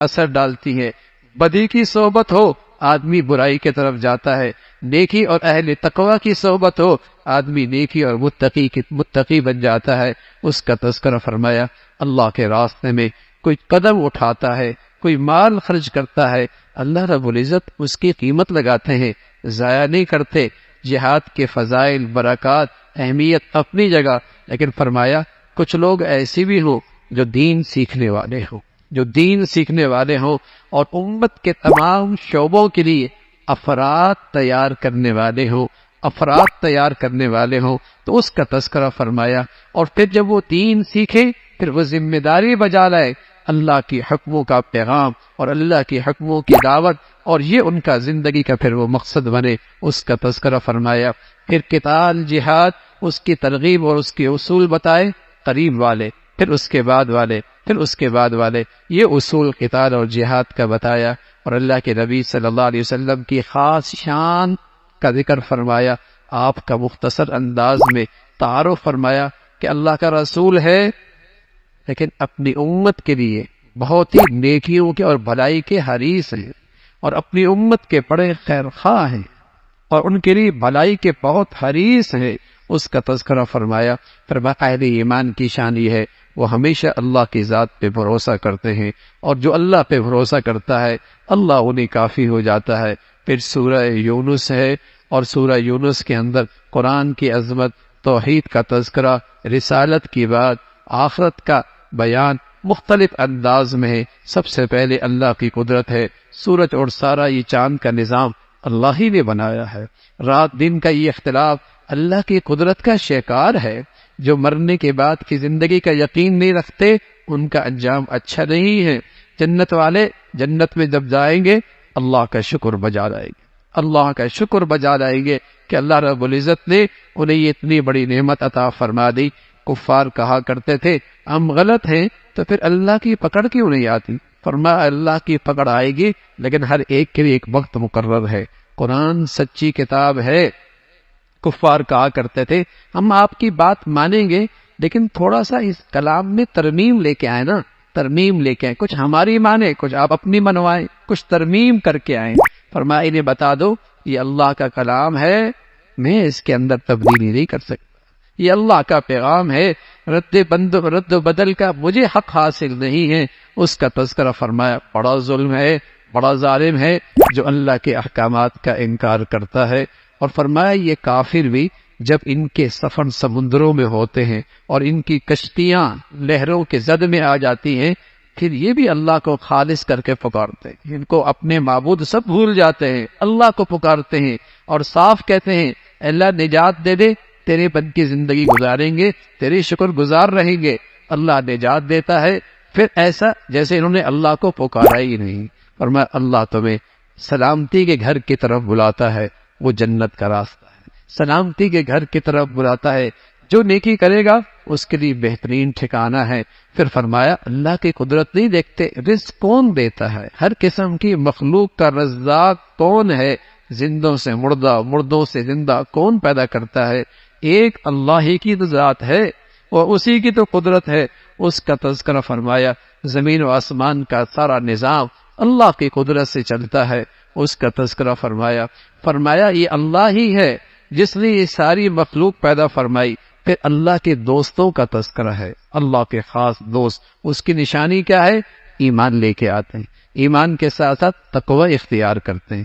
اثر دالتی ہیں۔ بدی کی صحبت ہو آدمی برائی کی طرف جاتا ہے، نیکی اور اہل تقوی کی صحبت ہو آدمی نیکی اور متقی بن جاتا ہے۔ اس کا تذکرہ فرمایا اللہ کے راستے میں کوئی قدم اٹھاتا ہے، کوئی مال خرچ کرتا ہے، اللہ رب العزت اس کی قیمت لگاتے ہیں، ضائع نہیں کرتے۔ جہاد کے فضائل، برکات، اہمیت اپنی جگہ، لیکن فرمایا کچھ لوگ ایسے بھی ہوں جو دین سیکھنے والے ہوں، جو دین سیکھنے والے ہوں اور امت کے تمام شعبوں کے لیے افراد تیار کرنے والے ہوں، تو اس کا تذکرہ فرمایا۔ اور پھر جب وہ دین سیکھے پھر وہ ذمہ داری بجا لائے، اللہ کی حکموں کا پیغام اور اللہ کی حکموں کی دعوت، اور یہ ان کا زندگی کا پھر وہ مقصد بنے، اس کا تذکرہ فرمایا۔ پھر قتال، جہاد، اس کی ترغیب اور اس کے اصول بتائے، قریب والے، پھر اس کے بعد والے، پھر اس کے بعد والے، یہ اصول قتال اور جہاد کا بتایا۔ اور اللہ کے نبی صلی اللہ علیہ وسلم کی خاص شان کا ذکر فرمایا، آپ کا مختصر انداز میں تعارف فرمایا کہ اللہ کا رسول ہے لیکن اپنی امت کے لیے بہت ہی نیکیوں کے اور بھلائی کے حریص ہیں، اور اپنی امت کے بڑے خیر خواہ ہیں، اور ان کے لیے بھلائی کے بہت حریص ہیں، اس کا تذکرہ فرمایا۔ پھر باقاعدہ ایمان کی شان یہ ہے وہ ہمیشہ اللہ کی ذات پہ بھروسہ کرتے ہیں، اور جو اللہ پہ بھروسہ کرتا ہے اللہ انہیں کافی ہو جاتا ہے۔ پھر سورہ یونس ہے، اور سورہ یونس کے اندر قرآن کی عظمت، توحید کا تذکرہ، رسالت کی بات، آخرت کا بیان مختلف انداز میں ہے۔ سب سے پہلے اللہ کی قدرت ہے، سورج اور سارا یہ چاند کا نظام اللہ ہی نے بنایا ہے، رات دن کا یہ اختلاف اللہ کی قدرت کا شکار ہے۔ جو مرنے کے بعد کی زندگی کا یقین نہیں رکھتے ان کا انجام اچھا نہیں ہے۔ جنت والے جنت میں جب جائیں گے اللہ کا شکر بجا لائیں گے، اللہ کا شکر بجا لائیں گے کہ اللہ رب العزت نے انہیں یہ اتنی بڑی نعمت عطا فرما دی۔ کفار کہا کرتے تھے ہم غلط ہیں تو پھر اللہ کی پکڑ کیوں نہیں آتی؟ فرمایا اللہ کی پکڑ آئے گی لیکن ہر ایک کے لیے ایک وقت مقرر ہے۔ قرآن سچی کتاب ہے۔ کفار کہا کرتے تھے ہم آپ کی بات مانیں گے لیکن تھوڑا سا اس کلام میں ترمیم لے کے آئے نا، ترمیم لے کے آئے، کچھ ہماری مانیں کچھ آپ اپنی منوائیں، کچھ ترمیم کر کے آئیں۔ فرمایا انہیں بتا دو یہ اللہ کا کلام ہے، میں اس کے اندر تبدیلی نہیں کر سکتا، یہ اللہ کا پیغام ہے، رد و بدل کا مجھے حق حاصل نہیں ہے۔ اس کا تذکرہ فرمایا بڑا ظلم ہے، بڑا ظالم ہے جو اللہ کے احکامات کا انکار کرتا ہے۔ اور فرمایا یہ کافر بھی جب ان کے سفر سمندروں میں ہوتے ہیں اور ان کی کشتیاں لہروں کے زد میں آ جاتی ہیں پھر یہ بھی اللہ کو خالص کر کے پکارتے ہیں، ان کو اپنے معبود سب بھول جاتے ہیں، اللہ کو پکارتے ہیں اور صاف کہتے ہیں اللہ نجات دے دے، تیرے بن کی زندگی گزاریں گے، تیرے شکر گزار رہیں گے۔ اللہ نجات دیتا ہے، پھر ایسا جیسے انہوں نے اللہ کو پکارا ہی نہیں۔ فرمایا اللہ تمہیں سلامتی کے گھر کی طرف بلاتا ہے، وہ جنت کا راستہ ہے، سلامتی کے گھر کی طرف بلاتا ہے، جو نیکی کرے گا اس کے لیے بہترین ٹھکانہ ہے۔ پھر فرمایا اللہ کی قدرت نہیں دیکھتے، رزق کون دیتا ہے، ہر قسم کی مخلوق کا رزاق کون ہے، زندوں سے مردہ، مردوں سے زندہ کون پیدا کرتا ہے، ایک اللہ ہی کی ذات ہے اور اسی کی تو قدرت ہے۔ اس کا تذکرہ فرمایا زمین و آسمان کا سارا نظام اللہ کی قدرت سے چلتا ہے، اس کا تذکرہ فرمایا یہ اللہ ہی ہے جس نے یہ ساری مخلوق پیدا فرمائی۔ پھر اللہ کے دوستوں کا تذکرہ ہے، اللہ کے خاص دوست، اس کی نشانی کیا ہے؟ ایمان لے کے آتے ہیں، ایمان کے ساتھ ساتھ تقوی اختیار کرتے ہیں۔